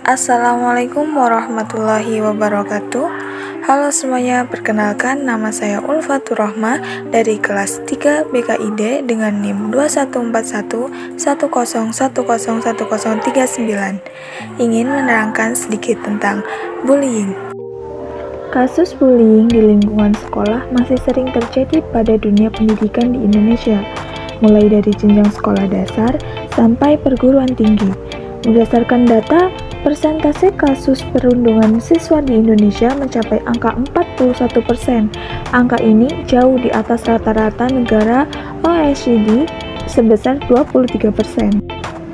Assalamualaikum warahmatullahi wabarakatuh. Halo semuanya, perkenalkan nama saya Ulfatur Rahma dari kelas 3 BKID dengan NIM 214110101039. Ingin menerangkan sedikit tentang bullying. Kasus bullying di lingkungan sekolah masih sering terjadi pada dunia pendidikan di Indonesia, mulai dari jenjang sekolah dasar sampai perguruan tinggi. Berdasarkan data, persentase kasus perundungan siswa di Indonesia mencapai angka 41%. Angka ini jauh di atas rata-rata negara OECD sebesar 23%.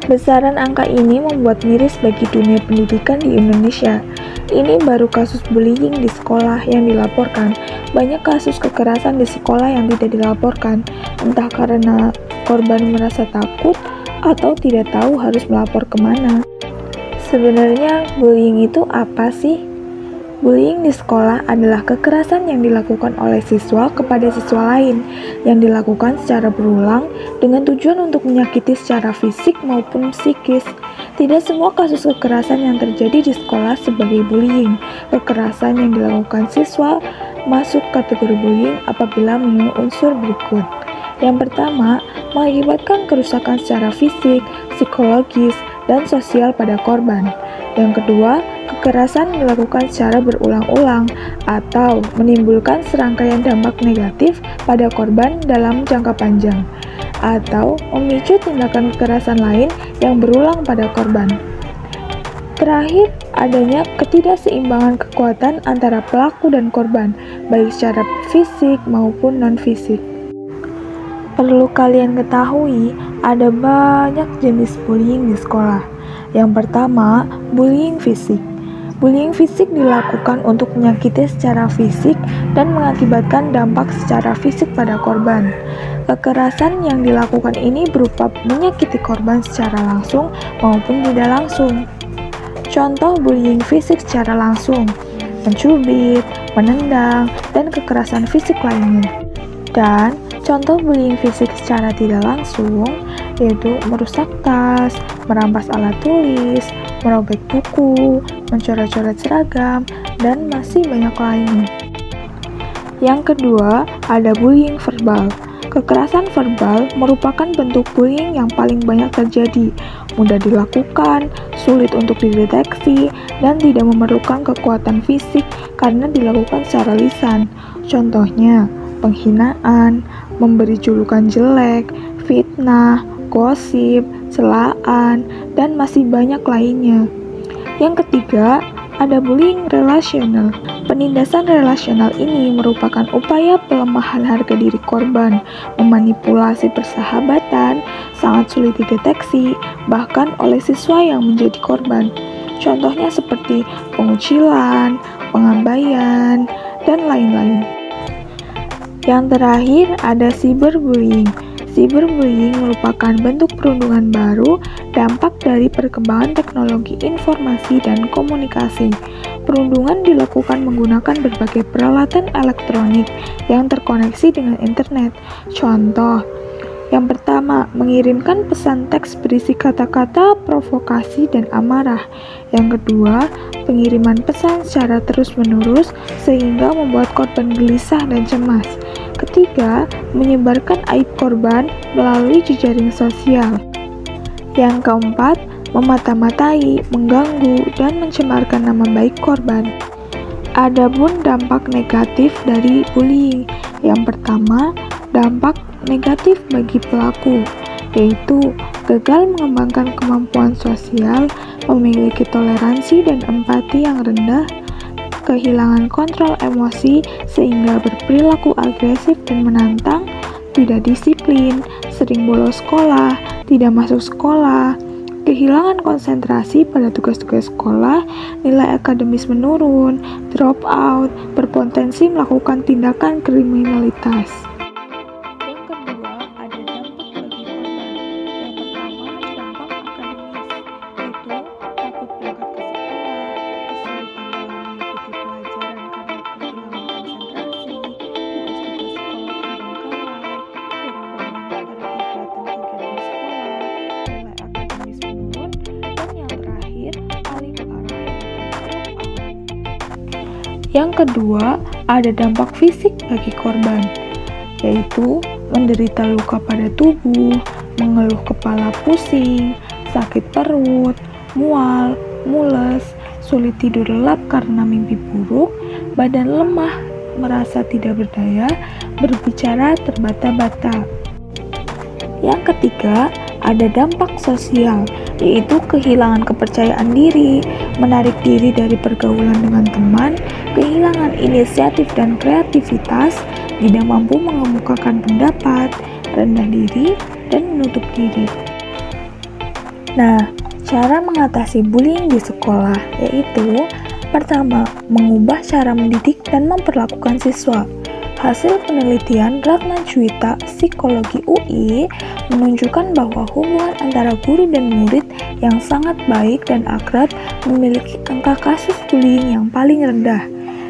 Besaran angka ini membuat miris bagi dunia pendidikan di Indonesia. Ini baru kasus bullying di sekolah yang dilaporkan. Banyak kasus kekerasan di sekolah yang tidak dilaporkan, entah karena korban merasa takut atau tidak tahu harus melapor kemana. Sebenarnya bullying itu apa sih? Bullying di sekolah adalah kekerasan yang dilakukan oleh siswa kepada siswa lain, yang dilakukan secara berulang dengan tujuan untuk menyakiti secara fisik maupun psikis. Tidak semua kasus kekerasan yang terjadi di sekolah sebagai bullying. Kekerasan yang dilakukan siswa masuk kategori bullying apabila memenuhi unsur berikut. Yang pertama, mengakibatkan kerusakan secara fisik, psikologis, dan sosial pada korban. Yang kedua, kekerasan dilakukan secara berulang-ulang atau menimbulkan serangkaian dampak negatif pada korban dalam jangka panjang, atau memicu tindakan kekerasan lain yang berulang pada korban. Terakhir, adanya ketidakseimbangan kekuatan antara pelaku dan korban, baik secara fisik maupun non-fisik. Perlu kalian ketahui, ada banyak jenis bullying di sekolah. Yang pertama, bullying fisik. Bullying fisik dilakukan untuk menyakiti secara fisik dan mengakibatkan dampak secara fisik pada korban. Kekerasan yang dilakukan ini berupa menyakiti korban secara langsung maupun tidak langsung. Contoh bullying fisik secara langsung, mencubit, menendang, dan kekerasan fisik lainnya. Dan contoh bullying fisik secara tidak langsung yaitu merusak tas, merampas alat tulis, merobek buku, mencoret-coret seragam, dan masih banyak lainnya. Yang kedua, ada bullying verbal. Kekerasan verbal merupakan bentuk bullying yang paling banyak terjadi, mudah dilakukan, sulit untuk dideteksi, dan tidak memerlukan kekuatan fisik karena dilakukan secara lisan. Contohnya, penghinaan, memberi julukan jelek, fitnah, gosip, celaan, dan masih banyak lainnya. Yang ketiga, ada bullying relasional. Penindasan relasional ini merupakan upaya pelemahan harga diri korban, memanipulasi persahabatan, sangat sulit dideteksi, bahkan oleh siswa yang menjadi korban. Contohnya seperti pengucilan, pengabaian, dan lain-lain. Yang terakhir ada cyberbullying. Cyberbullying merupakan bentuk perundungan baru, dampak dari perkembangan teknologi informasi dan komunikasi. Perundungan dilakukan menggunakan berbagai peralatan elektronik yang terkoneksi dengan internet. Contoh, yang pertama, mengirimkan pesan teks berisi kata-kata provokasi dan amarah. Yang kedua, pengiriman pesan secara terus-menerus sehingga membuat korban gelisah dan cemas. Ketiga, menyebarkan aib korban melalui jejaring sosial. Yang keempat, memata-matai, mengganggu, dan mencemarkan nama baik korban. Adapun dampak negatif dari bullying. Yang pertama, dampak negatif bagi pelaku, yaitu gagal mengembangkan kemampuan sosial, memiliki toleransi dan empati yang rendah, kehilangan kontrol emosi sehingga berperilaku agresif dan menantang, tidak disiplin, sering bolos sekolah, tidak masuk sekolah, kehilangan konsentrasi pada tugas-tugas sekolah, nilai akademis menurun, drop out, berpotensi melakukan tindakan kriminalitas. paling parah Yang kedua, ada dampak fisik bagi korban, yaitu menderita luka pada tubuh, mengeluh kepala pusing, sakit perut, mual, mules, sulit tidur lelap karena mimpi buruk, badan lemah, merasa tidak berdaya, berbicara terbata-bata. Yang ketiga, ada dampak sosial, yaitu kehilangan kepercayaan diri, menarik diri dari pergaulan dengan teman, kehilangan inisiatif dan kreativitas, tidak mampu mengemukakan pendapat, rendah diri, dan menutup diri. Nah, cara mengatasi bullying di sekolah yaitu pertama, mengubah cara mendidik dan memperlakukan siswa. Hasil penelitian Ratna Juwita, Psikologi UI, menunjukkan bahwa hubungan antara guru dan murid yang sangat baik dan akrab memiliki angka kasus bullying yang paling rendah.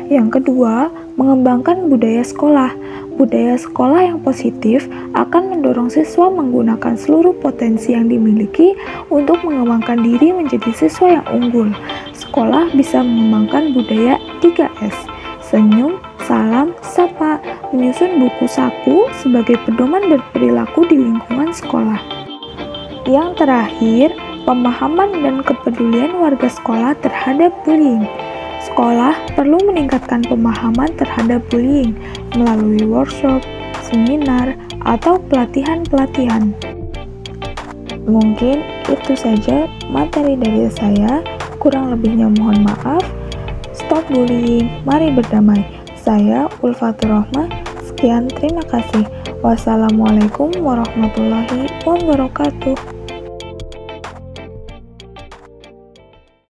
Yang kedua, mengembangkan budaya sekolah. Budaya sekolah yang positif akan mendorong siswa menggunakan seluruh potensi yang dimiliki untuk mengembangkan diri menjadi siswa yang unggul. Sekolah bisa mengembangkan budaya 3S, senyum, salam, sapa, menyusun buku saku sebagai pedoman berperilaku di lingkungan sekolah. Yang terakhir, pemahaman dan kepedulian warga sekolah terhadap bullying. Sekolah perlu meningkatkan pemahaman terhadap bullying melalui workshop, seminar, atau pelatihan-pelatihan. Mungkin itu saja materi dari saya, kurang lebihnya mohon maaf. Stop bullying, mari berdamai. Saya Ulfatur Rohmah, sekian terima kasih. Wassalamualaikum warahmatullahi wabarakatuh.